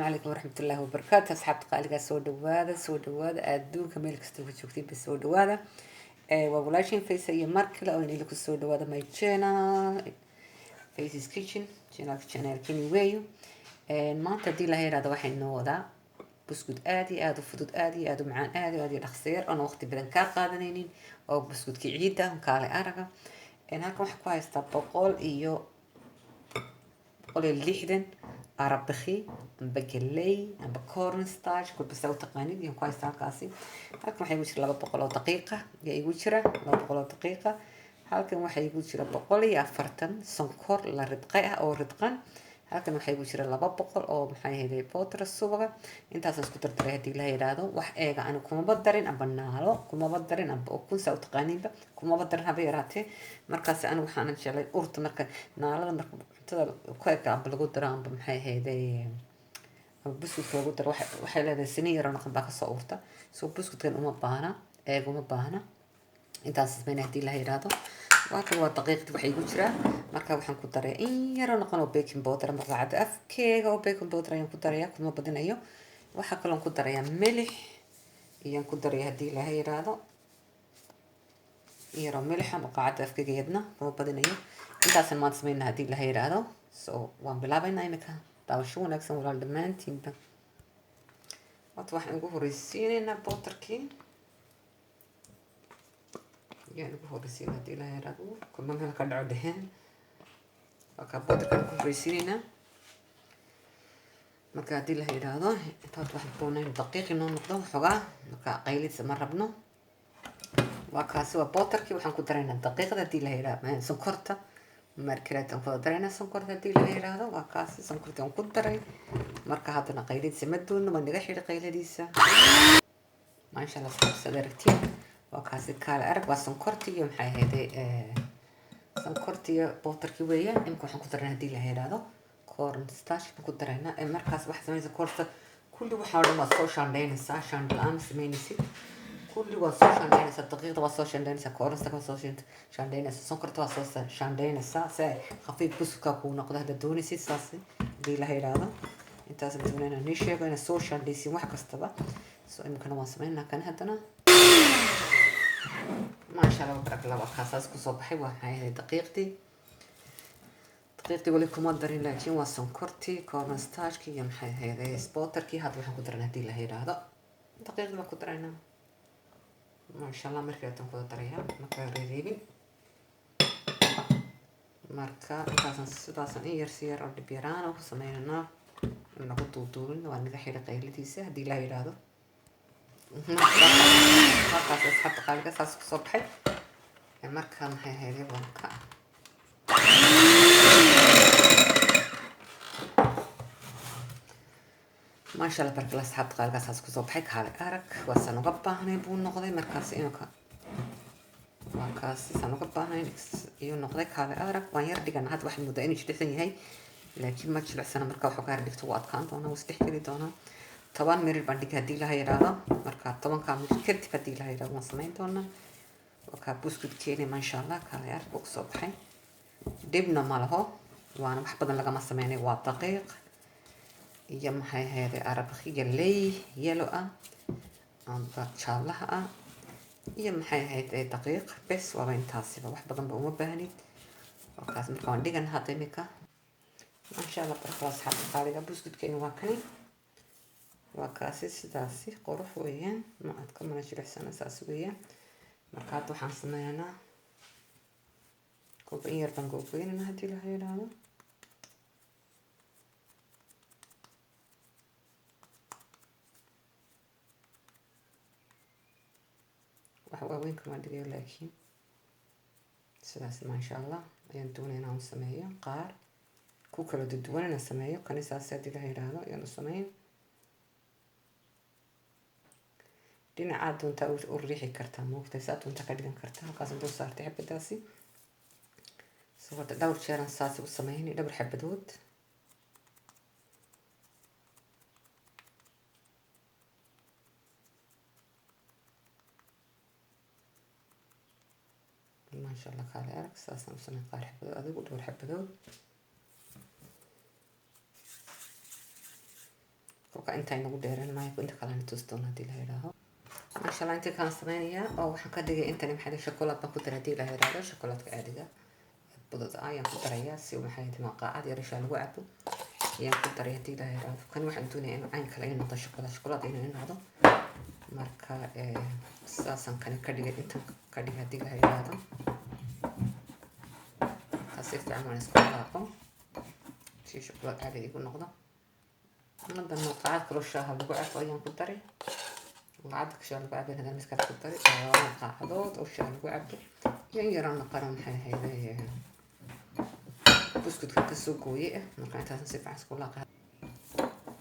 عليكم ورحمة الله وبركاته. أصحاب تقاليد سو دواada adduunka meel kasta ku joogtiin soo dhawaada. Waa walaashin Faysal iyo Markale oo inay ku soo dhawaada my channel Faysal Kitchen channelkini weeyo. Maanta hadii la yiraahdo waxay noo wadaa buskud aad iyo aad u fudud, aad iyo aad u macaan, aad iyo aad u dhaqso yar oo waqti badan ka qaadanaynin oo buskudkii ciida kaale araga. Halkan waxaan ku haystaa 160 arabakhi amba galley amba cornstarch kul basta u taqaanid iyo ku haystaa halkaasi. Halkan waxay igu jira 200 daqiiqo iyo igu jira 200 daqiiqo. Halkan waxay igu jira 140 sonkor la ridqay ah oo ridqan. halkan waxay igu jira 200 oo maxay ahayd butter subaga. intaas isku dardaray hadii la yiraahdo wax eega aan kuma badarin amba naalo kuma badarin amba ukun saa u taqaaniinba kuma badarin haba yaraatee. markaas aan waxaan jeclay urta marka naalada marka cuntada ku eega amba lagu daro amba maxay ahayd buskudka lagu daro waxay leedahay siniin yar oo naqan baa ka soo urta. soo buskudkan uma baahna eega uma baahna intaas ismayna hadii la yiraahdo. waxa waa daqiiqad waxay igu jira marka waxaan ku daray in yar oo noqon oo baking powder ama qaacada afkeega oo baking powder ayaan ku daraya kuma badinayo. waxa kale oo ku daraya milix iyo ku daraya hadii la yiraahdo yaro milix ama qaacada afkeega yadna kuma badinayo. intaas ma sameeyna hadii la yiraahdo. soo waan bilaabaynaa imika daawasho wanaagsan walaal dhamaantiinba. waxaan ugu horeysiinaynaa butterkii يعني بفرسين هدي لا يرادو كل ما كان عدهن فكبوت كان بفرسيننا ما كادي لا يرادو تحط واحد بونين دقيق إنه نقطة حقا ما قيلت مرة بنو وكاسوا بوتر كي وحن كدرنا دقيقة هدي لا يرادو سكرته مركلات أنفض درنا سكرته هدي لا يرادو وكاس سكرته أنقدرين مركها هذا قيلت سمدون ما نجحي لقيلة ديسا ما إن شاء الله صدرتين وكاسي كال أرق وسنكرتي يوم حي هذي سنكرتي بوتركي ويا يمكن حنكون درنا هدي لهيرادو كورن ستاش حنكون درنا مركز واحد زمان سكرت كل واحد ما صوش عندنا سا شان الأمس مينيسي كل وصوش عندنا سا دقيقة وصوش عندنا سا كورن سا وصوش عندنا سا سنكرت وصوش عندنا سا خفيف بسكا كونا قد هذا دوني سي ساسي دي لهيرادو انت سمعنا نيشي بين الصوش عندي سي واحد كستبا سو يمكن ما سمعنا كان هدنا ما شاء الله تبارك الله وخاصة كصبحي وهاي دقيقتي يقول لكم مقدرين لكن وسنكرتي كورن ستاش كي يم هاي سبوتر كي هاد وحنا قدرنا هدي له هذا دقيقة ما قدرنا ما شاء الله مركاتهم قدريها مركا ريبي مركا تاسن يرسير أو دبيران وسمينا نقول طول ونقحي لقيلتي هدي له هذا markaas asxaabta qaaliga saas ku soo baxay markaa maxay ahayd wanka maasha Allah barka asxaabta qaaliga saas ku soo baxay kaale arag waa san uga baahnay buu noqday markaas inuu markaas san uga baahnay iyo noqday kaale arag waan yar dhigan had wax muddo inuu jidhsan yahay laakiin ma jilcsana markaa waxa ka dhigto waa adkaan doona waa isdhex geli doona 10 ميل bandhig hadii la yiraahdo marka 10 ka mid kadib hadii la yiraahdo ma sameyn doona waka buskudkeena ma sha Allah kala yar buu soo baxay dibna ma laho waana wax badan laga ma sameynay waa daqiiq iyo maxay hay'ad arabakhi galley yellow ah amba jaalaha ah iyo maxay hay'ad daqiiq bes waa intaasiba wax badan uma baahnid wakaas marka waan dhigan hadda imika ma sha Allah barkaas xaq qaaliga buskudkeena waa kani وكاسي سداسي قروح ويان ما عندكم أنا شرح سنة ساسوية مركات وحن سمعنا كوبين بنكوبين أنا هدي له هذا وحوا وينكم أدري لكن سداسي ما شاء الله ينتون هنا نسميه قار كوكلو ددوان نسميه كان ساسي هدي له هذا ينسمين dhinaca doonta u riixi kartaa moogtay saa doonta ka dhigan kartaa halkaas intuu saartay xabadaasi soo dhowr jeer aan saasi u sameeyay dhowr xabadood ما شاء الله kaale arag saasaan u sameeyay qaar xabadood adigu dhowr xabadood kolka intaa inagu dheeraan maayo inta kalena tustoon haddii la yidhaaho maasha allah intii kalan sameynayaa oo waxaan ka dhigay intani maxay tahay shokolaad baan ku daray haddii la yidhaahdo shokolaadka caadiga budad ayaan ku darayaa si maxay tahay maqaacad yarishaa lagu cabo ayaan ku daray haddii la yidhaahdo kan waxaan doonayaa inuu cayn kale ii noqdo shokolaad inuu ii noqdo marka saasaan kani ka dhigay intan ka dhigay haddii la yidhaahdo si fiican waan isku qaaqo si shokolaad caadi igu noqdo haddana maqaacad kaloo shaaha lagu cabo ayaan ku daray maqaacadka shaaha lagu cabo haddana miskaad ku daray laba maqaacadood oo shaaha lagu cabo iyo in yaroo naqaro maxay ahayd buskudka kasoo gooye ah marka intaasan si fiican isku laaqa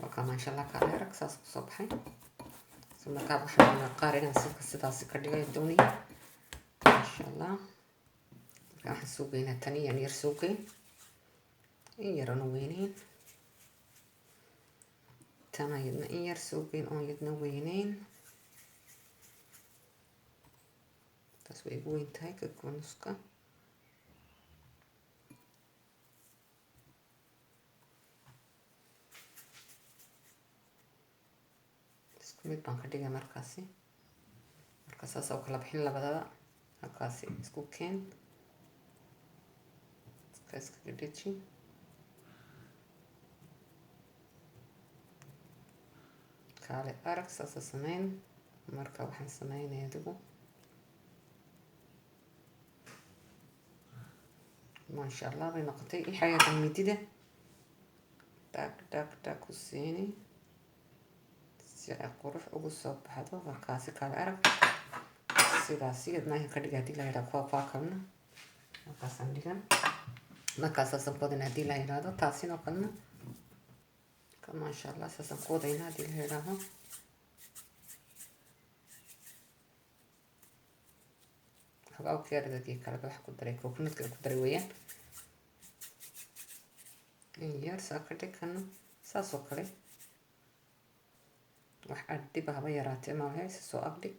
marka maasha allah kaa dheerag saas kusoo baxay markaa waxaan qaar inaan sidaasi ka dhigay doonaya maasha allah marka waxaan soo geynaa tan iyaan yar soo geyn in yarana weyneyn tana yadna in yar soo geyn oon yadna weyneyn taas way igu weyn tahay ka kunuska isku mid baan ka dhigay markaasi marka saas oo kala bixin labadaba halkaasi isku keen iskaga dheji kaale arag saasa sameyn marka waxaan sameynaya adigu maasha allah bay noqotay xayaatan midida dhag ku siini si ay qurux ugu soo baxdo markaasi kaale arag sidaasi yadna ka dhiga haddii la yidhaha kuwa kalena markaasaan dhigan markaasaasan kodin haddii la yidhaahdo taasinoo kalena maasha allah saasaan ku wadayna haddii la yidhaaho xogaa ukeerdadii kaleba wax ku daray kokonadka ku daray weeyaan in yar saa ka dhig kana saas oo kale wax adhiba haba yaraatee maahe si soo agdhig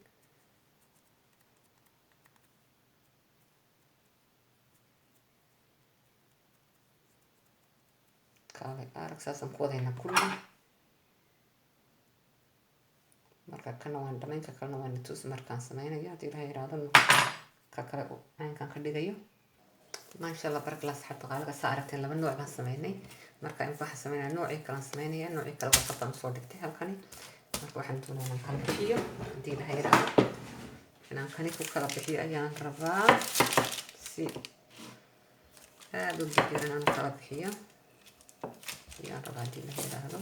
kaale arag saasaan ku wadayna kulli marka kana waan dhamayn ka kalena waan ituus markaan sameynayo haddii la yidhaahdo ka kale caynkaan ka dhigayo maasha allah barak allah saxaabta qaalaga saa aragteen laba nooc baan sameynay marka imika waxaan sameynaya noocii kalaan sameynaya noocii kale warqad baan usoo dhigtay halkani marka waxaan doonaya inaan kala bixiyo haddii la yidhaahdo inaan kani ku kala bixiyo ayaan rabaa si aada u degir inaan kala bixiyo ayaan rabaa haddii la yidhaahdo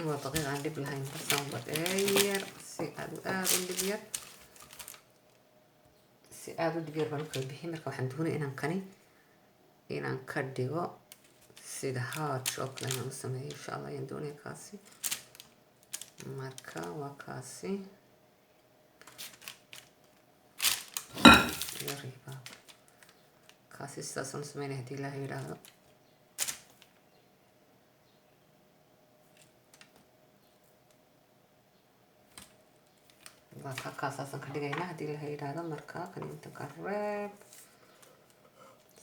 waa daqiiq aan dhib lahayn basaanba dheer si aada u dhib yar si aada u dhib yar baan u kala bixiyay marka waxaan doonaya inaan ka dhigo sida hard chocolate inaan u sameeyo insha allah ayaan doonaya kaasi marka waa kaasi kaasi sidaasaan u sameynaya haddii ilaah yidhaahdo waa kaasaasan ka dhigaynaa haddii la yidhaahdo marka kan inta ka reeb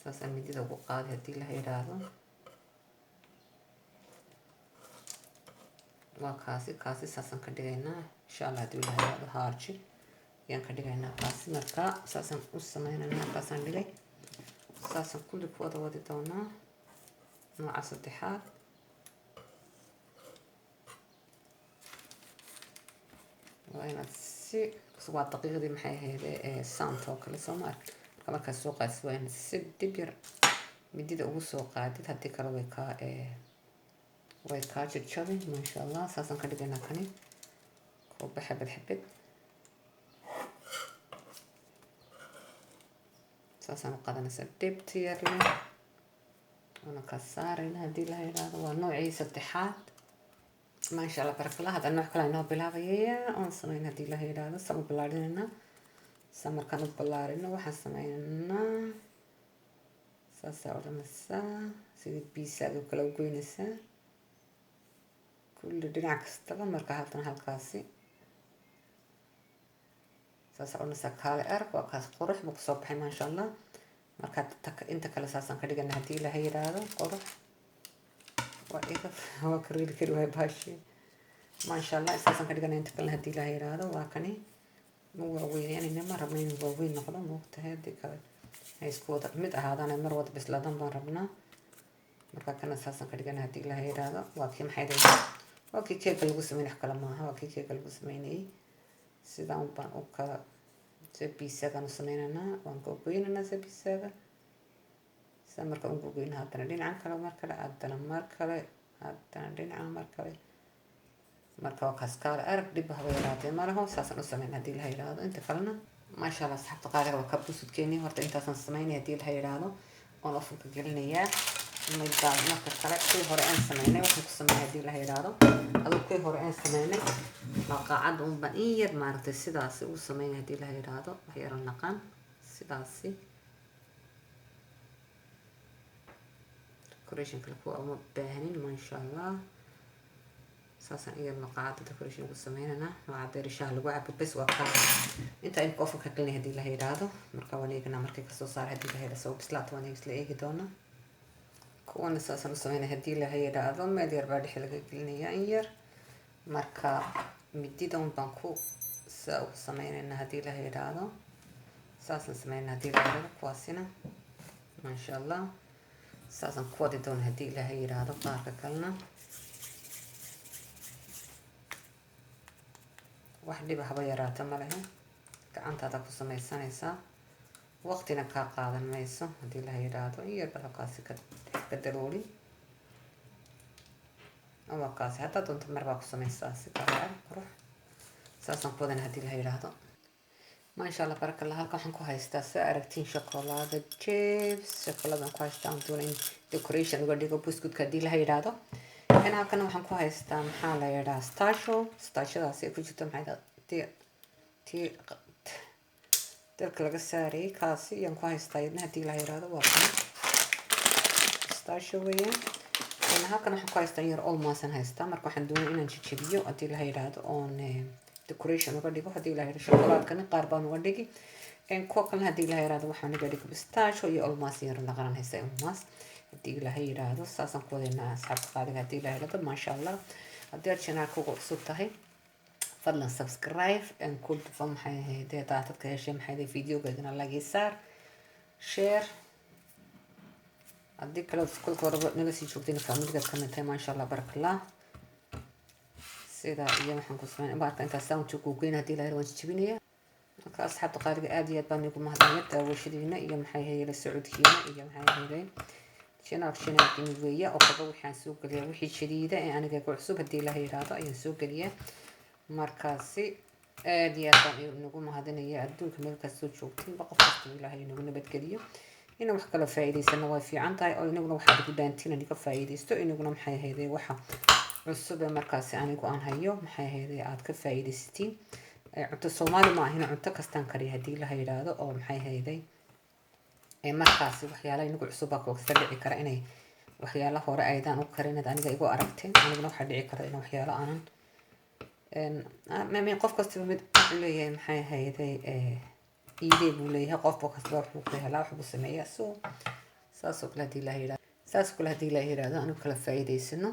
saasaan midida ugu qaaday haddii la yidhaahdo waa kaasi saasaan ka dhigaynaa insha allah haddii la yidhaahdo harji ayaan ka dhigaynaa kaasi marka saasaan u sameynayna markaasaan dhigay saasaan kulli ku wada wadi doonaa nooca saddexaad waa inaad waa daqiiqdii maxay ahayd sound oo kale soo maar marka markaad soo qaadis waa inaad si dib yar midida ugu soo qaadid haddii kale way kaa jajabin maasha allah saasaan ka dhigaynaa kani kooba xabad saasaan u qaadanaysaa dhibti yar leh waana ka saarayna haddii la yidhaahdo waa noocii saddexaad maasha allah barakallah hadda nooc kale inoo bilaabayaya oon sameyn haddii la yidhaahdo saan u ballaarinayna saa markaan u ballaarino waxaan sameynaynaa saasaa odhanaysaa sidii biisaad oo kale u goynaysaa kulli dhinac kastaba marka haddana halkaasi saas cunaysaa kaale arag waa kaas qurux buu kusoo baxay maasha allah. marka inta kale saasaan ka dhigana haddii ilaha yiraahdo qurux waa ka reeli kari waay baashi maasha allah. saasaan ka dhigana inta kale haddii ilaha yiraahdo waa kani ma waaweyneenayna ma rabna inuu waaweyn noqdo moogtahay haddii kale ay isku wada mid ahaadaan mar wada bislaadan baan rabnaa. marka kana saasaan ka dhigana haddii ilaha yiraahdo waa kii maxay dhahay waa kii keega lagu sameyn wax kale maaha waa kii keega lagu sameynayay sidaan baan u kala biisagan u sameynanaa waan ka goynanaa biisaga saa marka ugu goynaa haddana dhinacan kale mar kale haddana mar kale haddana dhinacan mar kale marka waa kaas kaale arag dhib haba yaraatee malaho saasaan u sameyn haddii ilaha yiraahdo. inta kalena maasha allah asxaabta qaaliga waa ka busudkeenii horta intaasaan sameynaya haddii ilaha yiraahdo oon ofunka gelinayaa marka kale kuwii hore aan sameynay waxaan ku sameeyay haddii ilaha yiraahdo aduu kuwii hore aan sameynay qaacad unbaan in yar maaragtay sidaasi u sameynay haddii ilaha yiraahdo wax yaro naqaan sidaasi decoration kale kuwa uma baahanin maasha allah. saasaan iyadna qaacada decoration ku sameynana waa cadeer shaah lagu cabo bes waa kaa inta imika ofanka gelinay haddii ilaha yiraahdo. marka waan eeganaa markay kasoo saara haddii ilaha yiraahdo soo bislaata waan isla eegi doonaa. kuwana saasaan u sameynay haddii ilaha yiraahdo meel yar baa dhexe laga gelinayaa in yar marka mididan baan ku saa ugu sameynayna haddii ilaha yiraahdo saasaan sameynay haddii ilaha yiraahdo kuwaasina maasha allah saasaan ku wadi doona haddii ilaha yiraahdo. qaarka kalena wax dhiba haba yaraata ma lehe gacantaada ku sameysanaysaa waqtina kaa qaadan mayso haddii ilaha yiraahdo in yar balakaasi ka darooli waa kaasi haddaa doonta mar baa ku sameysaa si kaale qurux saasaan ku wadana haddii ilaha yiraahdo maasha allah baraka allah. halkan waxaan ku haystaa saa aragtiin shokolaada jibs shokoladan ku haystaa aan doona in decoration uga dhigo buskudka haddii ilaha yiraahdo. halkan waxaan ku haystaa maxaa la yidhaha stashadaasi ay ku jirto maxay tii dalka laga saarayay kaasi iyaan ku haystaa iyadna haddii ilaha yiraahdo waa kan stasho weeyaan. halkan waxaan ku haystaa in yar olmaasaan haystaa marka waxaan doonay inaan jajabiyo haddii ilaha yiraahdo oon decoration uga dhigo haddii ilaha yiraahdo shokolaadkani qaar baan uga dhigi kuwa kalena haddii ilaha yiraahdo waxaan uga dhigo pistachio iyo olmaas yar naqanan haysta olmaas haddii ilaha yiraahdo. saasaan ku wadaynaa asxaabta qaaliga haddii ilaha yiraahdo maasha allah. haddii aad channelka ugu cusub tahay fadlan subscribe ku dhufo maxay ahayd daatadka heshay maxay ahayd videogeedana like saar share haddii kale kulka horeba naga sii joogtayna familigaad ka mid tahay maasha allah barakallah. sida iyo waxaan ku sameynay baarka intaas saan ugu goyn haddii ilaha waan jabinaya. marka asxaabta qaaliga aad iyo aad baan ugu mahadnaqayaa daawashadiina iyo maxay ahayd la socodkiina iyo maxay ahayd channelkini weeya oo kaba waxaan soo geliyaa wixii jadiida ee aniga ku cusub haddii ilaha yiraahdo ayaan soo geliyaa. markaasi aad iyo aad baan inagu mahadinayaa adduunka meel kastoo joogtiin qof kasta ilaahay inagu nabadgeliyo in wax kala faa'iideysana way fiican tahay oo inaguna waxaad ugu daantiin aniga faa'iideysto inaguna maxay ahayd waxa cusub ee markaasi anigu aan hayo maxay ahayd aad ka faa'iideysatiin. cunto Soomaali ma ahina cunto kastaan kariya haddii ilaha yiraahdo oo maxay ahayd markaasi waxyaalaha inagu cusub baa kooxda dhici kara inay waxyaalaha hore aydan u karinad aniga igu aragteen aniguna waxa dhici kara in waxyaalo aanan qof kasta mid wuxuu leeyahay maxay ahayd idee buu leeyahay qof kasta wuxuu ku helaa wax buu sameeyaa saas oo kale haddii ilaha yiraahdo anigu kala faa'iideysano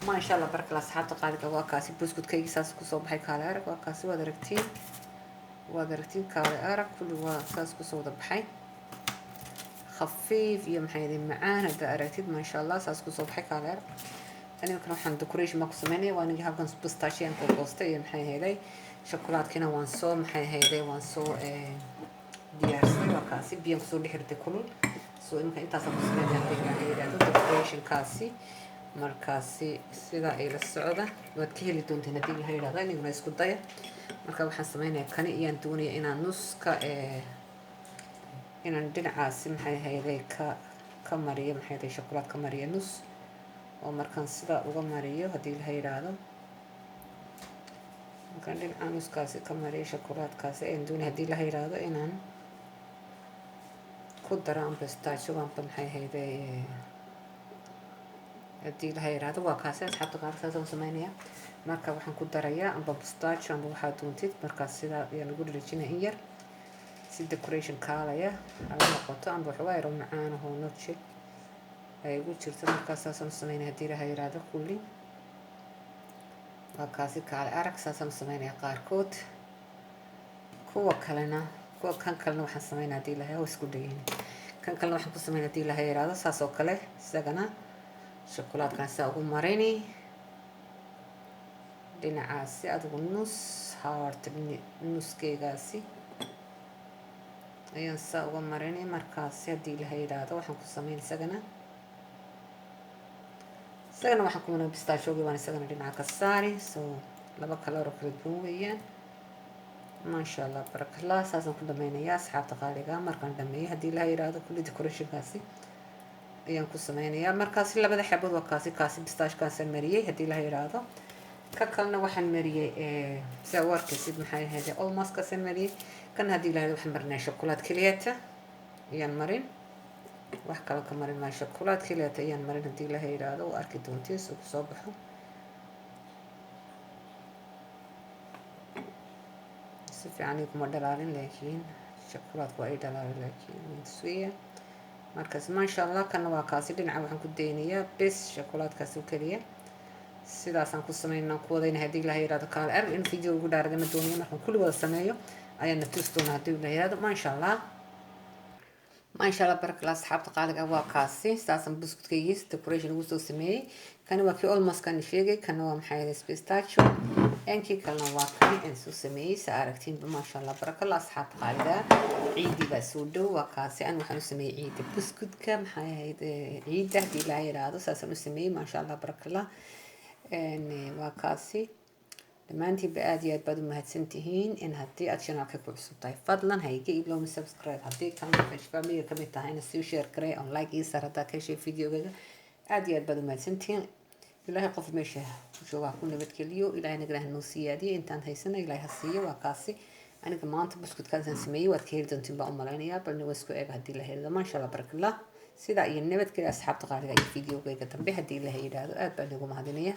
maasha allah baraka asxaabta qaaliga waa kaasi buskudkaygi saas kusoo baxay kaale arag waa kaasi waad aragtiin kaale arag kulli waa saas kusoo wada baxay خفيف يا محيدي معانا هذا أركيد ما شاء الله ساس كوسو بحكي على أنا يمكن وحن ديكوريشن ماكو سميني وأنا جي هاكن بستاشيان كوكوستي يا محيدي شوكولات كنا وانسو محيدي وانسو ديارسي وكاسي بيان كسو دي حرتي كلول سو يمكن إنت أصلا سميني هذا ديكوريشن كاسي مركاسي سيدا إلى السعودة وكيلي دونتي نتيجة هاي هذا إني ما يسكت ضيع مركا وحن سميني كاني ينتوني إنا نص inaan dhinacaasi maxay hayday ka mariyo maxay hayday shokolaad ka mariyo nus oo markaan sida uga mariyo haddii la yiraahdo markaan dhinaca nuskaasi ka mariyo shokolaadkaasi aan doonay haddii la yiraahdo inaan ku daro pistachio maxay hayday haddii la yiraahdo waa kaasi asxaabta qaar saas oo sameynaya marka waxaan ku darayaa amba pistachio amba waxaa doontid markaas sidaa ayaa lagu dhirejinaya in yar si decoration kaalaya hala noqoto amba waxoogaa yaro macaanahoo noje ay ugu jirto markaas saasaan u sameynaya haddii ilaha yiraahdo kulli waa kaasi kaale arag saasaan u sameynaya qaarkood kuwa kalena kan kalena waxaan sameynaya haddii ilaha isku dhageyn kan kalena waxaan ku sameynaya haddii ilaha yiraahdo saas oo kale isagana shokolaadkan saa ugu marini dhinacaasi adigu nus haarta nuskeygaasi ayaan saa uga marini markaasi haddii ilaha yiraahdo waxaan ku sameyn isagana waxaan ku marin pistachio waan isagana dhinaca ka saari soo laba kaloor oo kala duwan weeyaan maasha allah barakallah saasaan ku dhameynayaa asxaabta qaaliga markaan dhameeyo haddii ilaha yiraahdo kulli decorationkaasi ayaan ku sameynayaa markaasi labada xabood waa kaasi pistachkaasaan mariyey haddii ilaha yiraahdo ka kalena waxaan mariyey saa u arkaysid maxay ahayd almost-kaasaan mariyey kan haddii ilaha waxaan marinaya shokolaad keliyata ayaan marin wax kale ka marin maayo shokolaad keliyata ayaan marin haddii ilaha yiraahdo oo arki doontiin soo kusoo baxo si fiican kuma dhalaalin laakiin shokolaadku waa ay dhalaalin laakiin suya markaas maasha allah kana waa kaasi dhinaca waxaan ku daynayaa bes shokolaadkaasi keliya sidaasaan ku sameynaa ku wadayna haddii ilaha yiraahdo kaale arag in video ugu dhaaragama doonaya markaan kulli wada sameeyo ayaan na tusi doonaa haddii ilaha yiraahdo maasha allah barakallah asxaabta qaaliga waa kaasi saasaan buskudkaygiis decoration ugu soo sameeyey kani waa kii almost kan sheegay kana waa maxay ahayd pistachio yankii kalena waa kani aan soo sameeyey sa aragtiinba maasha allah barakallah asxaabta qaaliga ciidii baa soo dhow waa kaasi aan waxaan u sameeyey ciida buskudka maxay ahayd ciida haddii ilaha yiraahdo saasaan u sameeyey maasha allah barakallah waa kaasi dhammaantiinba aad iyo aad baad u mahadsantihiin in haddii aad channelka ku cusub tahay fadlan ha iga ilowna subscribe haddii kalena family kamid tahayna sii share garee on like ii sar haddaa ka heshay videogaga aad iyo aad baad u mahadsantihiin ilaahay qof meesha joogaa ku nabadgeliyo ilaahay nagana hanoo siyaadiyo intaan haysana ilaahay ha siiyo waa kaasi aniga maanta buskudkaasaan sameeyey waad ka heli doontiin baa u malaynayaa balna waa isku eeg haddii la helido maasha allah barakallah sidaa iyo nabadgelya asxaabta qaaliga iyo videogayga dambe haddii ilahay yidhaahdo aad baan ugu mahadinaya